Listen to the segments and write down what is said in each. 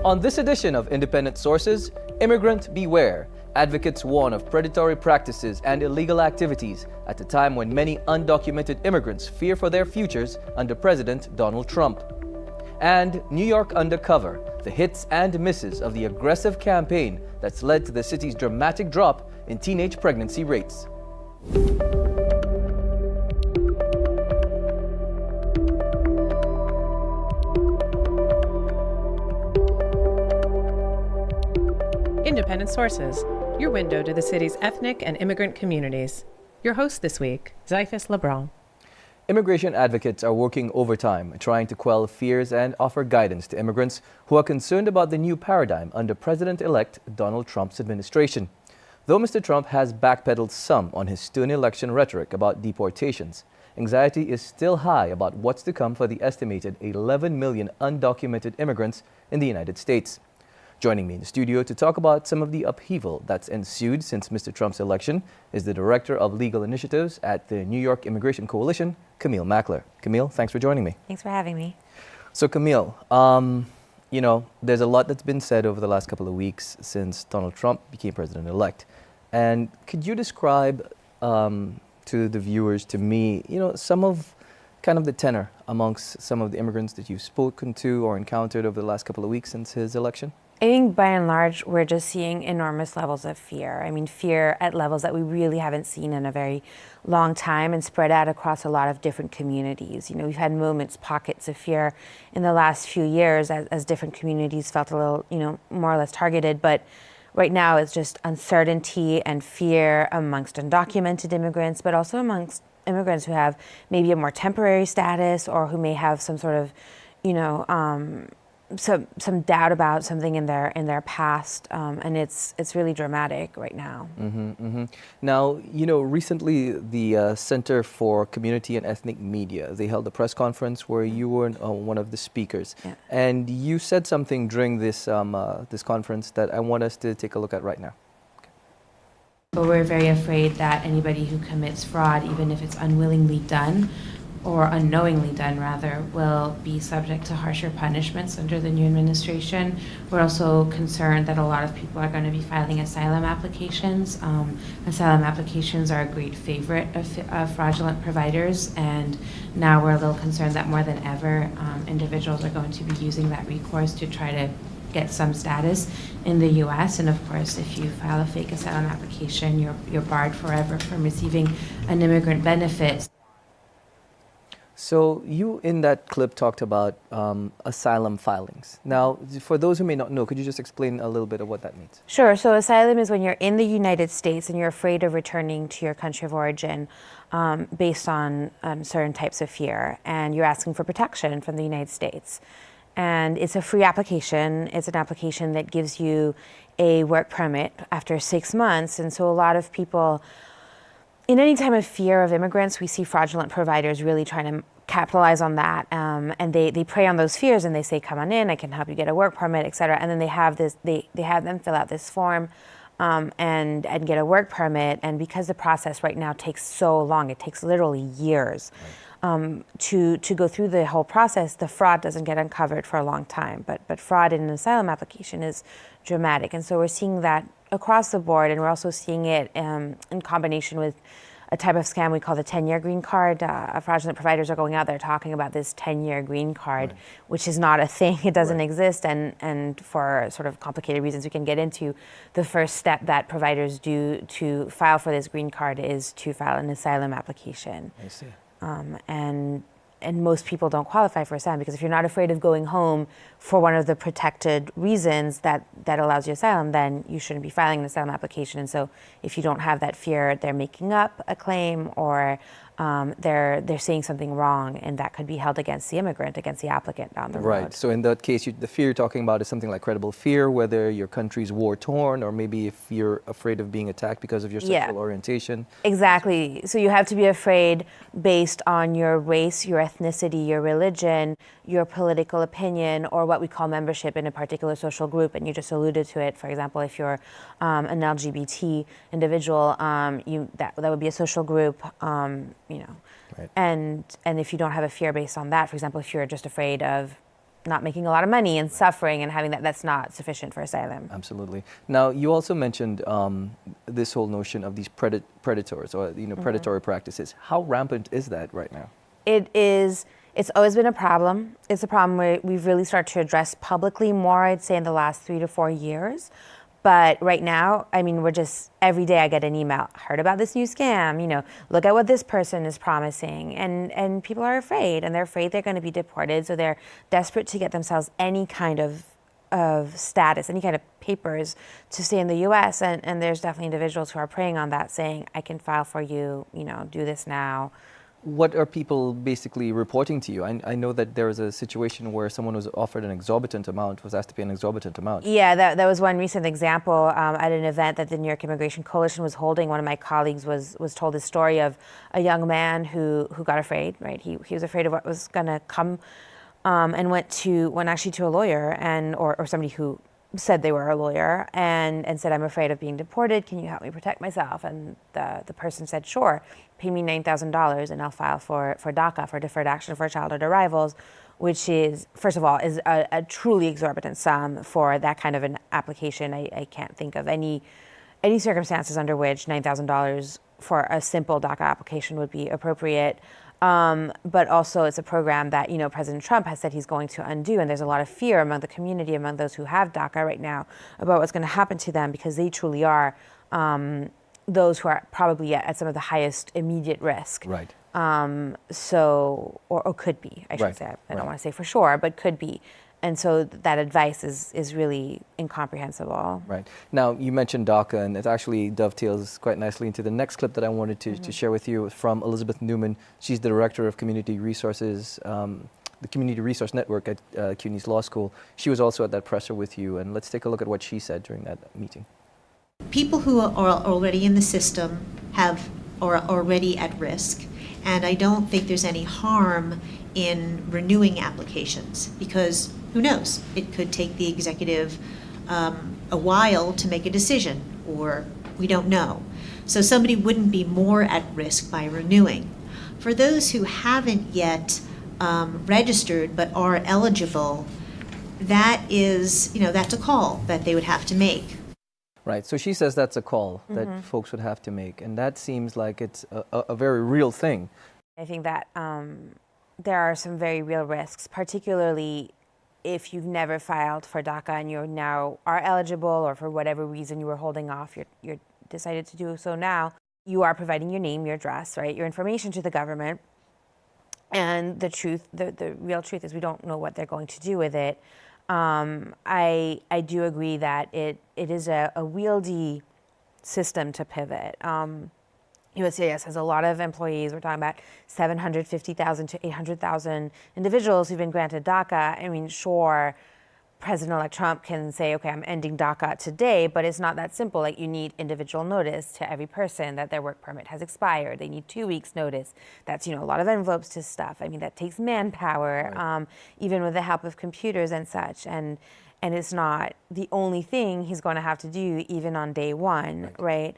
On this edition of Independent Sources, Immigrant Beware. Advocates warn of predatory practices and illegal activities at a time when many undocumented immigrants fear for their futures under President Donald Trump. And New York Undercover, the hits and misses of the aggressive campaign that's led to the city's dramatic drop in teenage pregnancy rates. Independent Sources, your window to the city's ethnic and immigrant communities. Your host this week, Zyphus Lebrun. Immigration advocates are working overtime, trying to quell fears and offer guidance to immigrants who are concerned about the new paradigm under President-elect Donald Trump's administration. Though Mr. Trump has backpedaled some on his stern election rhetoric about deportations, anxiety is still high about what's to come for the estimated 11 million undocumented immigrants in the United States. Joining me in the studio to talk about some of the upheaval that's ensued since Mr. Trump's election is the Director of Legal Initiatives at the New York Immigration Coalition, Camille McClure. Camille, thanks for joining me. Thanks for having me. So Camille, there's a lot that's been said over the last couple of weeks since Donald Trump became president-elect. And could you describe to the viewers, to me, some of kind of the tenor amongst some of the immigrants that you've spoken to or encountered over the last couple of weeks since his election? I think by and large, we're just seeing enormous levels of fear. I mean, fear at levels that we really haven't seen in a very long time and spread out across a lot of different communities. We've had moments, pockets of fear in the last few years as different communities felt a little, more or less targeted. But right now, it's just uncertainty and fear amongst undocumented immigrants, but also amongst immigrants who have maybe a more temporary status or who may have some sort of, some doubt about something in their past, and it's really dramatic right now. Now, recently the Center for Community and Ethnic Media, they held a press conference where you were one of the speakers, and you said something during this this conference that I want us to take a look at right now. But we're very afraid that anybody who commits fraud, even if it's unwillingly done, or unknowingly done rather, will be subject to harsher punishments under the new administration. We're also concerned that a lot of people are going to be filing asylum applications. Asylum applications are a great favorite of fraudulent providers, and now we're a little concerned that more than ever, individuals are going to be using that recourse to try to get some status in the U.S. And of course, if you file a fake asylum application, you're barred forever from receiving an immigrant benefit. So you, in that clip, talked about asylum filings. Now, for those who may not know, could you just explain a little bit of what that means? Sure. So asylum is when you're in the United States and you're afraid of returning to your country of origin based on certain types of fear, and you're asking for protection from the United States. And it's a free application. It's an application that gives you a work permit after 6 months. And so a lot of people, in any time of fear of immigrants, we see fraudulent providers really trying to capitalize on that, and they prey on those fears and they say, "Come on in, I can help you get a work permit, etc." And then they have them fill out this form and get a work permit. And because the process right now takes so long, it takes literally years to go through the whole process. The fraud doesn't get uncovered for a long time, but fraud in an asylum application is dramatic, and so we're seeing that across the board, and we're also seeing it in combination with a type of scam we call the 10-year green card. Fraudulent providers are going out there talking about this 10-year green card, which is not a thing. It doesn't exist, and for sort of complicated reasons we can get into, the first step that providers do to file for this green card is to file an asylum application. I see. And most people don't qualify for asylum because if you're not afraid of going home for one of the protected reasons that allows you asylum, then you shouldn't be filing an asylum application. And so if you don't have that fear, they're making up a claim or they're saying something wrong, and that could be held against the immigrant, against the applicant down the road. Right. So in that case, the fear you're talking about is something like credible fear, whether your country's war-torn, or maybe if you're afraid of being attacked because of your sexual orientation. Exactly. So you have to be afraid based on your race, your ethnicity, your religion, your political opinion, or what we call membership in a particular social group. And you just alluded to it. For example, if you're an LGBT individual, that would be a social group. Right. And if you don't have a fear based on that, for example, if you're just afraid of not making a lot of money and suffering and having that's not sufficient for asylum. Absolutely. Now, you also mentioned this whole notion of these predators or predatory practices. How rampant is that right now? It is. It's always been a problem. It's a problem we've really started to address publicly more, I'd say, in the last 3 to 4 years. But right now, I mean, we're just, every day I get an email, heard about this new scam, look at what this person is promising. And people are afraid, and they're afraid they're going to be deported, so they're desperate to get themselves any kind of status, any kind of papers to stay in the U.S. And there's definitely individuals who are preying on that, saying, I can file for you, do this now. What are people basically reporting to you? I know that there was a situation where someone was offered an exorbitant amount, was asked to pay an exorbitant amount. Yeah, that was one recent example at an event that the New York Immigration Coalition was holding. One of my colleagues was told the story of a young man who got afraid, right? He was afraid of what was going to come and went actually to a lawyer or somebody who said they were a lawyer and said, I'm afraid of being deported. Can you help me protect myself? And the person said, sure, pay me $9,000 and I'll file for DACA, for Deferred Action for Childhood Arrivals, which is, first of all, is a truly exorbitant sum for that kind of an application. I can't think of any circumstances under which $9,000 for a simple DACA application would be appropriate. But also it's a program that, President Trump has said he's going to undo. And there's a lot of fear among the community, among those who have DACA right now, about what's going to happen to them because they truly are those who are probably at some of the highest immediate risk. Right. Or could be, I should say. I don't want to say for sure, but could be. And so that advice is really incomprehensible. Right. Now, you mentioned DACA, and it actually dovetails quite nicely into the next clip that I wanted to share with you from Elizabeth Newman. She's the Director of Community Resources, the Community Resource Network at CUNY's Law School. She was also at that presser with you, and let's take a look at what she said during that meeting. People who are already in the system are already at risk, and I don't think there's any harm in renewing applications because who knows? It could take the executive a while to make a decision, or we don't know. So somebody wouldn't be more at risk by renewing. For those who haven't yet registered but are eligible, that is, that's a call that they would have to make. Right. So she says that's a call that folks would have to make, and that seems like it's a very real thing. I think that there are some very real risks, particularly if you've never filed for DACA and you now are eligible, or for whatever reason you were holding off, you're decided to do so now. You are providing your name, your address, right, your information to the government. And the truth, the real truth is we don't know what they're going to do with it. I do agree that it is a wieldy system to pivot. USCIS has a lot of employees. We're talking about 750,000 to 800,000 individuals who've been granted DACA. I mean, sure, President-elect Trump can say, okay, I'm ending DACA today, but it's not that simple. Like, you need individual notice to every person that their work permit has expired. They need 2 weeks notice. That's, a lot of envelopes to stuff. I mean, that takes manpower, right. Even with the help of computers and such. And it's not the only thing he's going to have to do even on day one, right?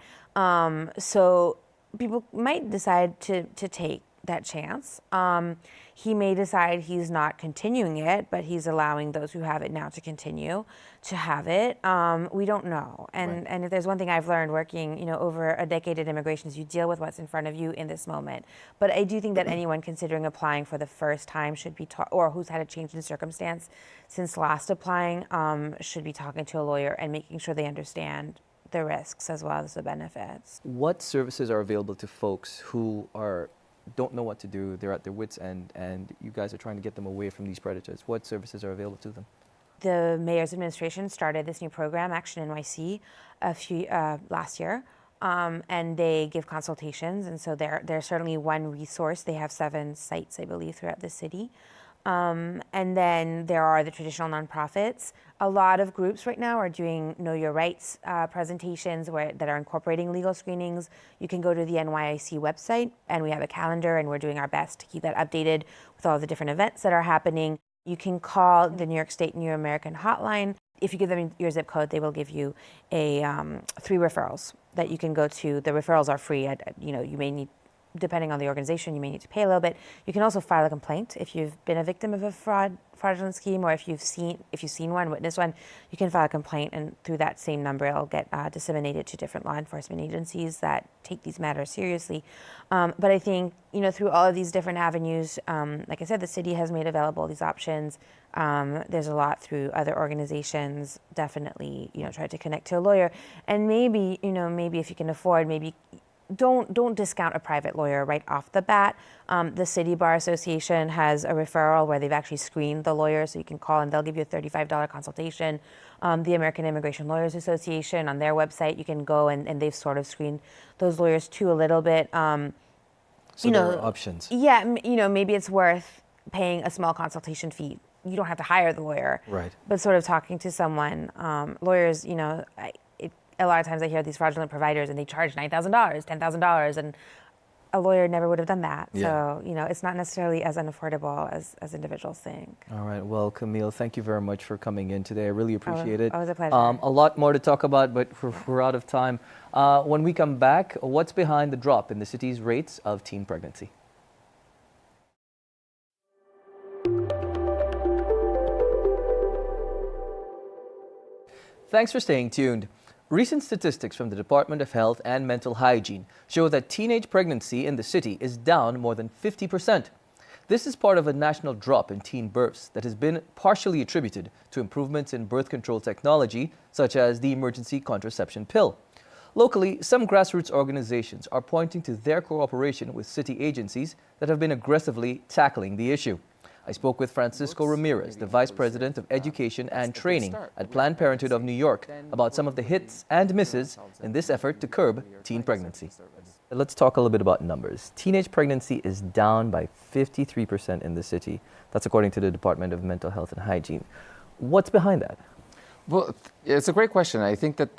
So people might decide to take that chance. He may decide he's not continuing it, but he's allowing those who have it now to continue to have it. We don't know. And if there's one thing I've learned working, over a decade in immigration is you deal with what's in front of you in this moment. But I do think that anyone considering applying for the first time should be taught, or who's had a change in circumstance since last applying, should be talking to a lawyer and making sure they understand the risks as well as the benefits. What services are available to folks who don't know what to do, they're at their wits' end, and you guys are trying to get them away from these predators? What services are available to them? The mayor's administration started this new program, Action NYC, last year, and they give consultations, and so they're certainly one resource. They have 7 sites, I believe, throughout the city. And then there are the traditional nonprofits. A lot of groups right now are doing Know Your Rights presentations that are incorporating legal screenings. You can go to the NYIC website, and we have a calendar, and we're doing our best to keep that updated with all the different events that are happening. You can call the New York State New American Hotline. If you give them your zip code, they will give you 3 referrals that you can go to. The referrals are free. You may need depending on the organization, you may need to pay a little bit. You can also file a complaint if you've been a victim of a fraudulent scheme, or if you've seen one, witnessed one. You can file a complaint, and through that same number, it'll get disseminated to different law enforcement agencies that take these matters seriously. But I think through all of these different avenues, like I said, the city has made available these options. There's a lot through other organizations. Definitely, try to connect to a lawyer, and maybe if you can afford, maybe. Don't discount a private lawyer right off the bat. The City Bar Association has a referral where they've actually screened the lawyer, so you can call and they'll give you a $35 consultation. The American Immigration Lawyers Association, on their website, you can go and they've sort of screened those lawyers too a little bit. So there are options. Yeah, maybe it's worth paying a small consultation fee. You don't have to hire the lawyer, right? But sort of talking to someone. Lawyers, a lot of times I hear these fraudulent providers and they charge $9,000, $10,000, and a lawyer never would have done that. Yeah. So, it's not necessarily as unaffordable as individuals think. All right. Well, Camille, thank you very much for coming in today. I really appreciate it. Always a pleasure. A lot more to talk about, but we're out of time. When we come back, what's behind the drop in the city's rates of teen pregnancy? Thanks for staying tuned. Recent statistics from the Department of Health and Mental Hygiene show that teenage pregnancy in the city is down more than 50%. This is part of a national drop in teen births that has been partially attributed to improvements in birth control technology, such as the emergency contraception pill. Locally, some grassroots organizations are pointing to their cooperation with city agencies that have been aggressively tackling the issue. I spoke with Francisco Ramirez, the Vice President of Education and Training at Planned Parenthood of New York, about some of the hits and misses in this effort to curb teen pregnancy. Let's talk a little bit about numbers. Teenage pregnancy is down by 53% in the city. That's according to the Department of Mental Health and Hygiene. What's behind that? Well, it's a great question. I think that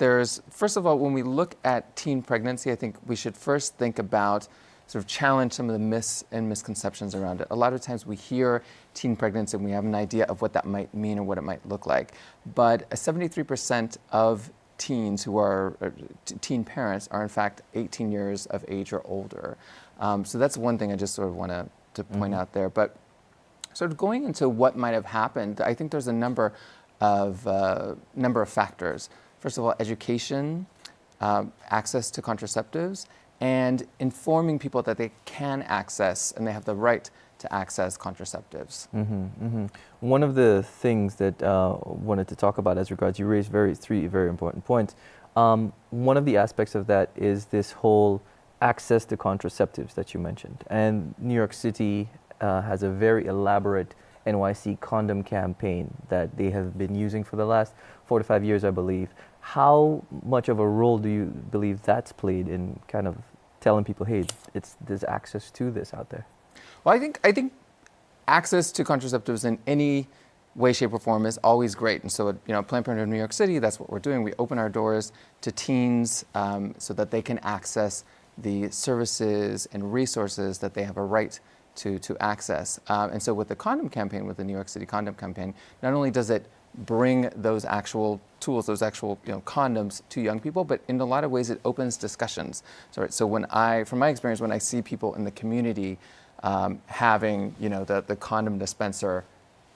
first of all, when we look at teen pregnancy, I think we should first think about sort of challenge some of the myths and misconceptions around it. A lot of times we hear teen pregnancy and we have an idea of what that might mean or what it might look like. But 73% of teens who are teen parents are in fact 18 years of age or older. So that's one thing I just sort of want to point out there. But sort of going into what might have happened, I think there's a number of factors. First of all, education, access to contraceptives, and informing people that they can access and they have the right to access contraceptives. One of the things that I wanted to talk about as regards, you raised three very important points. One of the aspects of that is this whole access to contraceptives that you mentioned. And New York City has a very elaborate NYC condom campaign that they have been using for the last 4 to 5 years, I believe. How much of a role do you believe that's played in kind of telling people, hey, there's access to this out there? Well, I think access to contraceptives in any way, shape, or form is always great. And so, Planned Parenthood of New York City, that's what we're doing. We open our doors to teens so that they can access the services and resources that they have a right to access. And so with the condom campaign, with the New York City condom campaign, not only does it bring those actual tools, those actual condoms to young people, but in a lot of ways it opens discussions. So from my experience, when I see people in the community having the condom dispenser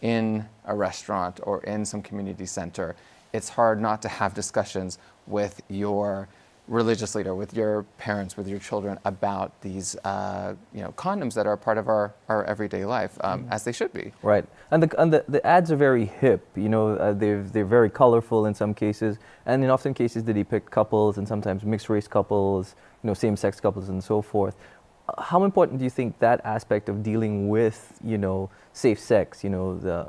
in a restaurant or in some community center, it's hard not to have discussions with your religious leader, with your parents, with your children about these condoms that are part of our everyday life, as they should be. Right, and the ads are very hip. They're very colorful in some cases, and in often cases they depict couples and sometimes mixed race couples, same-sex couples and so forth. How important do you think that aspect of dealing with safe sex, the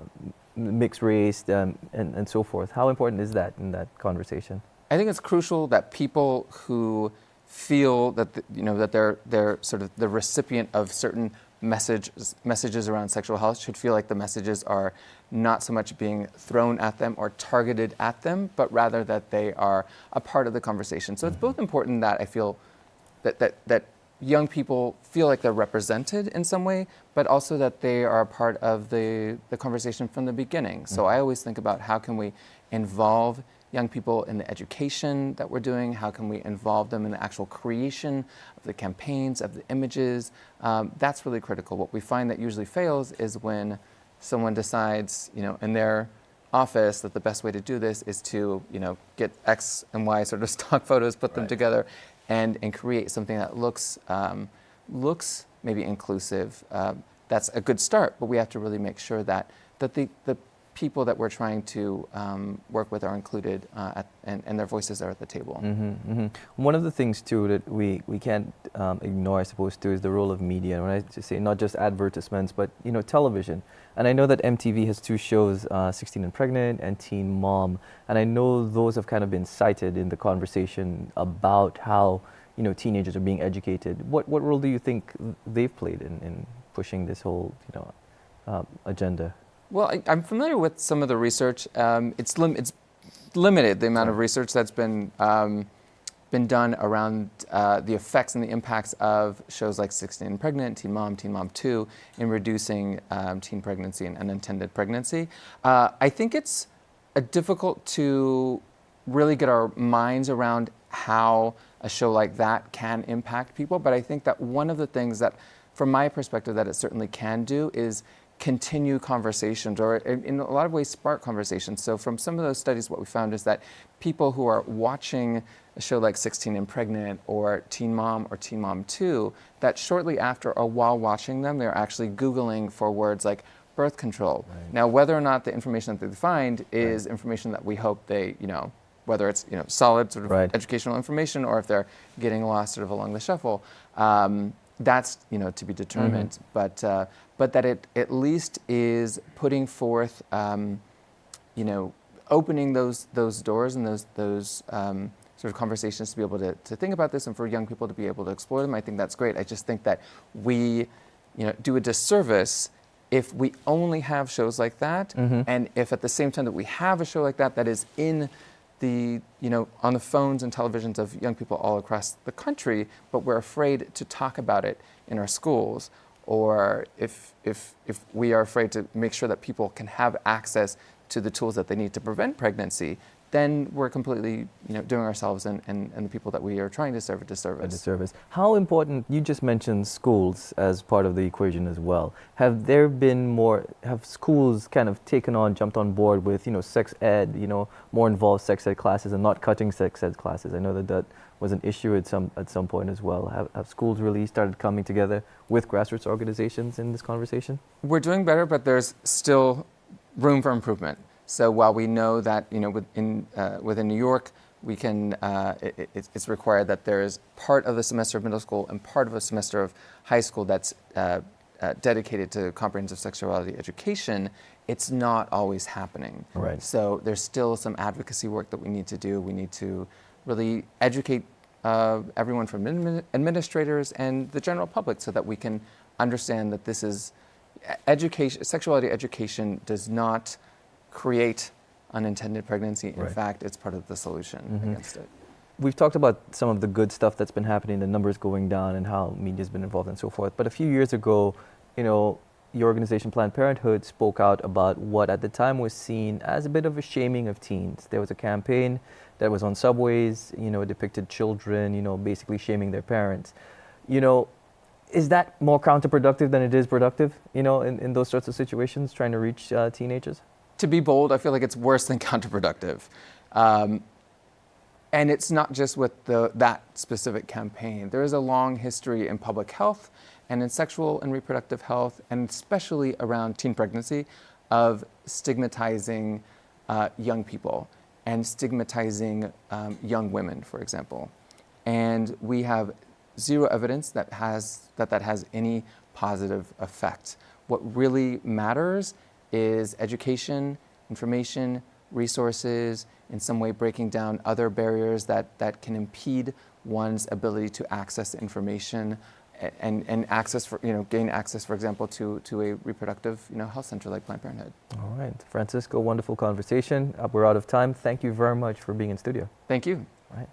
mixed race and so forth? How important is that in that conversation? I think it's crucial that people who feel that that they're sort of the recipient of certain messages around sexual health should feel like the messages are not so much being thrown at them or targeted at them, but rather that they are a part of the conversation. So it's both important that I feel that young people feel like they're represented in some way, but also that they are a part of the conversation from the beginning. So I always think about how can we involve young people in the education that we're doing? How can we involve them in the actual creation of the campaigns, of the images? That's really critical. What we find that usually fails is when someone decides, in their office that the best way to do this is to, get X and Y sort of stock photos, put them together, and create something that looks maybe inclusive. That's a good start, but we have to really make sure that the people that we're trying to work with are included and their voices are at the table. One of the things too that we can't ignore, I suppose, too, is the role of media. And when I just say not just advertisements, but television. And I know that MTV has two shows, 16 and Pregnant and Teen Mom. And I know those have kind of been cited in the conversation about how teenagers are being educated. What role do you think they've played in pushing this whole agenda? Well, I'm familiar with some of the research. It's limited, the amount of research that's been done around the effects and the impacts of shows like 16 and Pregnant, Teen Mom 2, in reducing teen pregnancy and unintended pregnancy. I think it's difficult to really get our minds around how a show like that can impact people, but I think that one of the things that, from my perspective, that it certainly can do is continue conversations, or in a lot of ways spark conversations. So from some of those studies, what we found is that people who are watching a show like 16 and Pregnant or Teen Mom 2, that shortly after or while watching them, they're actually Googling for words like birth control. Right. Now, whether or not the information that they find is information that we hope they, whether it's solid sort of educational information or if they're getting lost sort of along the shuffle, that's to be determined. But that it at least is putting forth, opening those doors and those sort of conversations to be able to think about this and for young people to be able to explore them. I think that's great. I just think that we do a disservice if we only have shows like that, and if at the same time that we have a show like that is in the on the phones and televisions of young people all across the country, but we're afraid to talk about it in our schools, or if we are afraid to make sure that people can have access to the tools that they need to prevent pregnancy, then we're completely doing ourselves and the people that we are trying to serve a disservice. How important, you just mentioned schools as part of the equation as well. Have schools kind of jumped on board with, sex ed, more involved sex ed classes and not cutting sex ed classes? I know that was an issue at some point as well. Have schools really started coming together with grassroots organizations in this conversation? We're doing better, but there's still room for improvement. So while we know that within New York, we can it's required that there is part of the semester of middle school and part of a semester of high school that's dedicated to comprehensive sexuality education, it's not always happening. Right. So there's still some advocacy work that we need to do. We need to really educate everyone from administrators and the general public so that we can understand that this is education. Sexuality education does not create unintended pregnancy. In fact, it's part of the solution against it. We've talked about some of the good stuff that's been happening, the numbers going down and how media's been involved and so forth. But a few years ago, your organization Planned Parenthood spoke out about what at the time was seen as a bit of a shaming of teens. There was a campaign that was on subways, depicted children, basically shaming their parents. Is that more counterproductive than it is productive, in those sorts of situations, trying to reach teenagers? To be bold, I feel like it's worse than counterproductive. And it's not just with that specific campaign. There is a long history in public health and in sexual and reproductive health, and especially around teen pregnancy, of stigmatizing young people and stigmatizing young women, for example. And we have zero evidence that has any positive effect. What really matters is education, information, resources, in some way breaking down other barriers that can impede one's ability to access information and gain access, for example, to a reproductive health center like Planned Parenthood. All right, Francisco, wonderful conversation. We're out of time. Thank you very much for being in studio. Thank you. All right.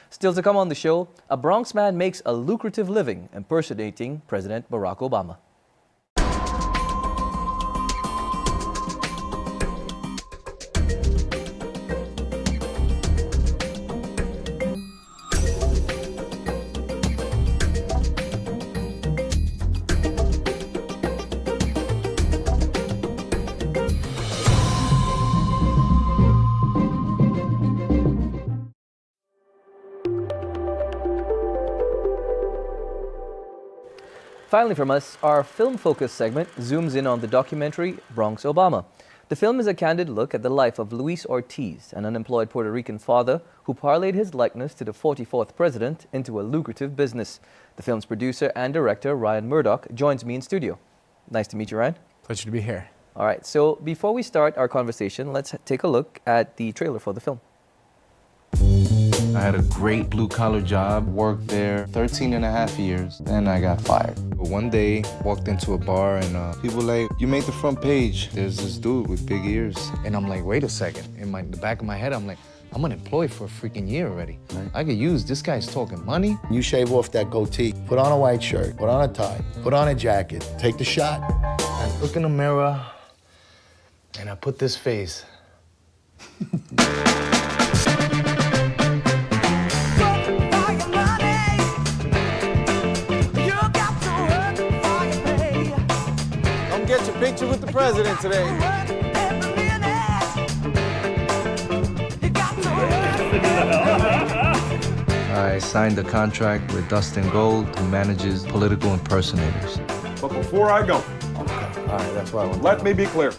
Still to come on the show, a Bronx man makes a lucrative living impersonating President Barack Obama. finally from us, our film-focused segment zooms in on the documentary Bronx Obama. The film is a candid look at the life of Luis Ortiz, an unemployed Puerto Rican father who parlayed his likeness to the 44th president into a lucrative business. The film's producer and director, Ryan Murdoch, joins me in studio. Nice to meet you, Ryan. Pleasure to be here. All right, so before we start our conversation, let's take a look at the trailer for the film. I had a great blue-collar job, worked there 13 and a half years, then I got fired. One day, walked into a bar and people were like, you made the front page. There's this dude with big ears. And I'm like, wait a second. In the back of my head, I'm like, I'm unemployed for a freaking year already. Right. I could use, this guy's talking money. You shave off that goatee, put on a white shirt, put on a tie, put on a jacket, take the shot. I look in the mirror and I put this face. Get your picture with the president today. I signed a contract with Dustin Gold, who manages political impersonators. But before I go, All right, that's what I want. let me be clear.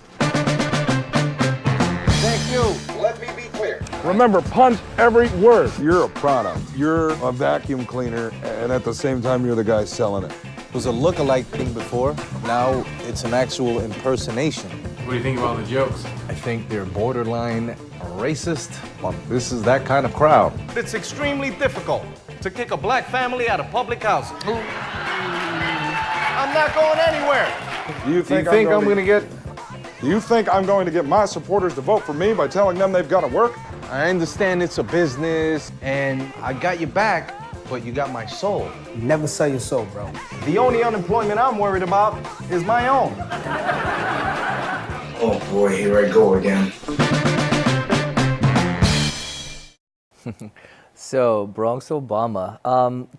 Thank you. Let me be clear. Remember, punch every word. You're a product. You're a vacuum cleaner, and at the same time, you're the guy selling it. It was a look-alike thing before. Now it's an actual impersonation. What do you think of all the jokes? I think they're borderline racist. Well, this is that kind of crowd. It's extremely difficult to kick a black family out of public housing. I'm not going anywhere. Do you think I'm going to get my supporters to vote for me by telling them they've got to work? I understand it's a business, and I got your back, but you got my soul. Never sell your soul, bro. The only unemployment I'm worried about is my own. Oh boy, here I go again. So, Bronx Obama.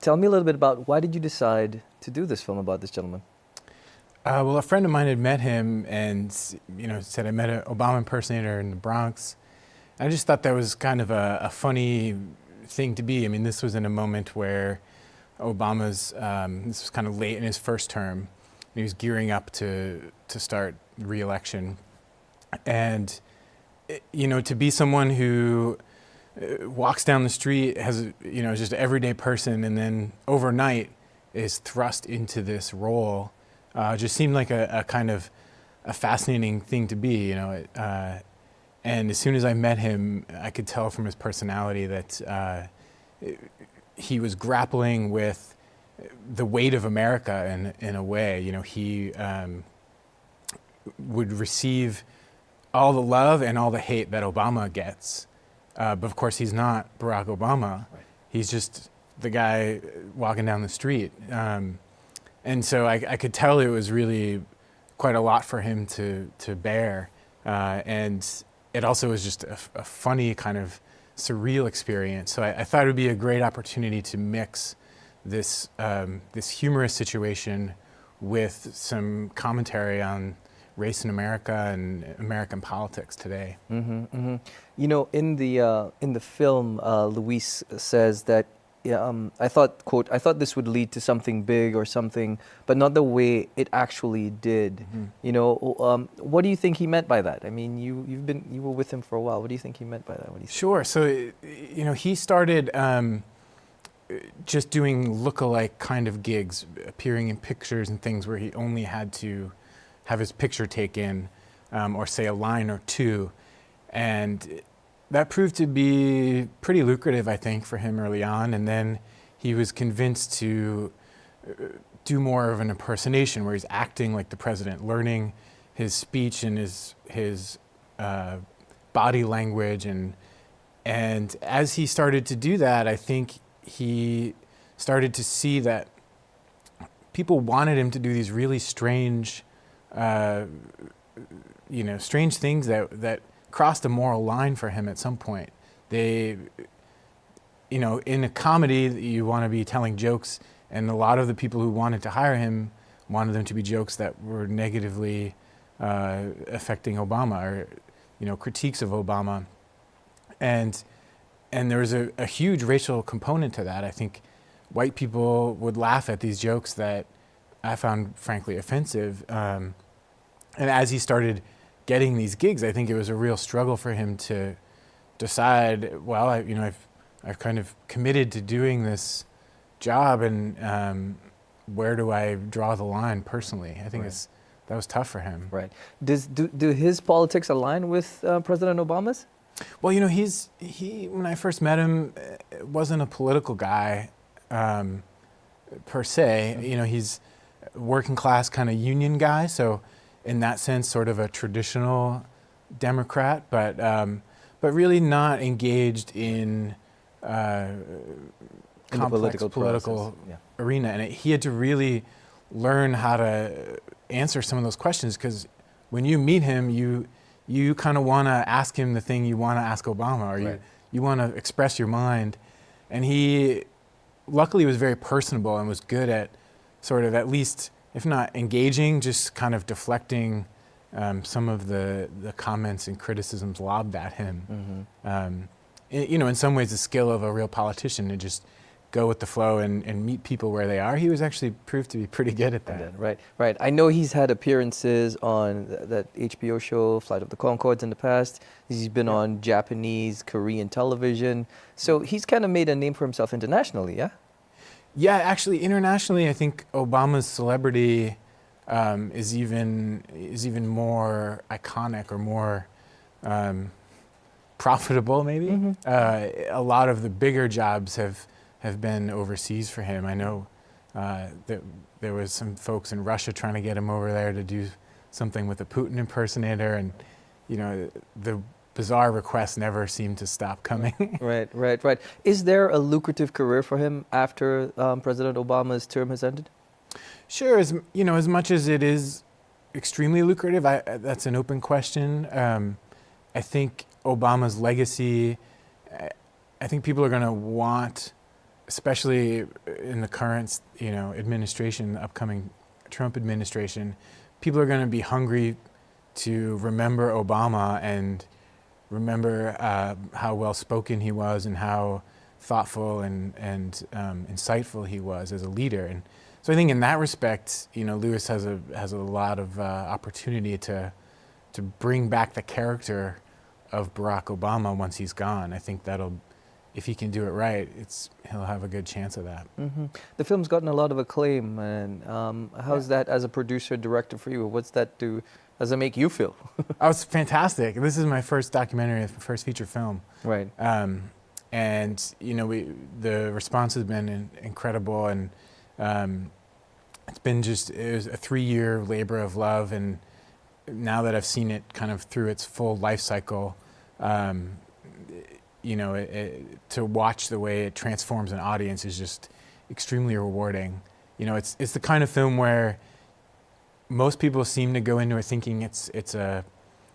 Tell me a little bit about why did you decide to do this film about this gentleman? Well, a friend of mine had met him and, said I met an Obama impersonator in the Bronx. I just thought that was kind of a funny thing to be. I mean, this was in a moment where Obama's, this was kind of late in his first term. He was gearing up to start re-election. And, to be someone who walks down the street, has, just an everyday person, and then overnight is thrust into this role, just seemed like a kind of a fascinating thing to be, and as soon as I met him, I could tell from his personality that he was grappling with the weight of America in a way. He would receive all the love and all the hate that Obama gets. But of course, he's not Barack Obama. Right. He's just the guy walking down the street. And so I could tell it was really quite a lot for him to bear. And it also was just a funny kind of surreal experience. So I thought it would be a great opportunity to mix this humorous situation with some commentary on race in America and American politics today. In the film, Luis says that I thought, quote, I thought this would lead to something big or something, but not the way it actually did. Mm-hmm. What do you think he meant by that? I mean, you were with him for a while. What do you think he meant by that? Sure. So, he started just doing look-alike kind of gigs, appearing in pictures and things where he only had to have his picture taken or say a line or two. And that proved to be pretty lucrative, I think, for him early on. And then he was convinced to do more of an impersonation where he's acting like the president, learning his speech and his body language. And as he started to do that, I think he started to see that people wanted him to do these really strange, strange things that crossed a moral line for him at some point. They, in a comedy, you want to be telling jokes, and a lot of the people who wanted to hire him wanted them to be jokes that were negatively affecting Obama or, critiques of Obama. And there was a huge racial component to that. I think white people would laugh at these jokes that I found frankly offensive. And as he started getting these gigs, I think it was a real struggle for him to decide, well, I've kind of committed to doing this job, and where do I draw the line personally? I think that was tough for him. Right. Do his politics align with President Obama's? Well, he when I first met him, wasn't a political guy per se. He's a working class kind of union guy, so in that sense, sort of a traditional Democrat, but really not engaged in complex political arena. And he had to really learn how to answer some of those questions, because when you meet him, you kind of want to ask him the thing you want to ask Obama, or you want to express your mind. And he luckily was very personable and was good at sort of, at least, if not engaging, just kind of deflecting some of the comments and criticisms lobbed at him. In some ways, the skill of a real politician to just go with the flow and meet people where they are. He was actually proved to be pretty good at that. Right. I know he's had appearances on that HBO show, Flight of the Conchords, in the past. He's been on Japanese, Korean television. So he's kind of made a name for himself internationally, yeah? Yeah, actually, internationally, I think Obama's celebrity is even more iconic, or more profitable, maybe. A lot of the bigger jobs have been overseas for him. I know that there was some folks in Russia trying to get him over there to do something with a Putin impersonator, and the bizarre requests never seem to stop coming. Right. Is there a lucrative career for him after President Obama's term has ended? Sure. As much as it is extremely lucrative, that's an open question. I think Obama's legacy, I think people are going to want, especially in the current, administration, the upcoming Trump administration, people are going to be hungry to remember Obama and remember how well-spoken he was, and how thoughtful and insightful he was as a leader. And so I think in that respect, Lewis has a lot of opportunity to bring back the character of Barack Obama once he's gone. I think if he can do it right, he'll have a good chance of that. The film's gotten a lot of acclaim, and how's that as a producer, director for you? What's that do? Does it make you feel? Oh, it's fantastic. This is my first documentary, first feature film. Right. And the response has been incredible, and it was a 3-year labor of love, and now that I've seen it kind of through its full life cycle, to watch the way it transforms an audience is just extremely rewarding. It's the kind of film where most people seem to go into it thinking it's a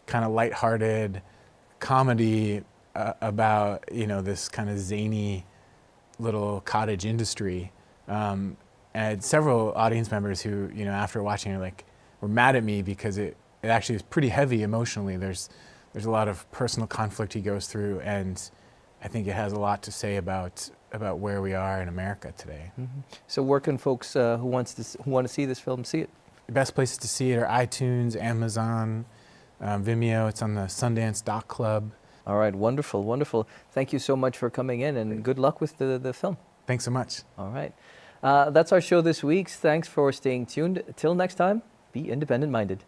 kind of lighthearted comedy about this kind of zany little cottage industry. And I had several audience members who, after watching it, were mad at me because it actually is pretty heavy emotionally. There's a lot of personal conflict he goes through, and I think it has a lot to say about where we are in America today. So where can folks who want to see this film see it? The best places to see it are iTunes, Amazon, Vimeo. It's on the Sundance Doc Club. All right, wonderful. Thank you so much for coming in, and good luck with the film. Thanks so much. All right. That's our show this week. Thanks for staying tuned. Till next time, be independent-minded.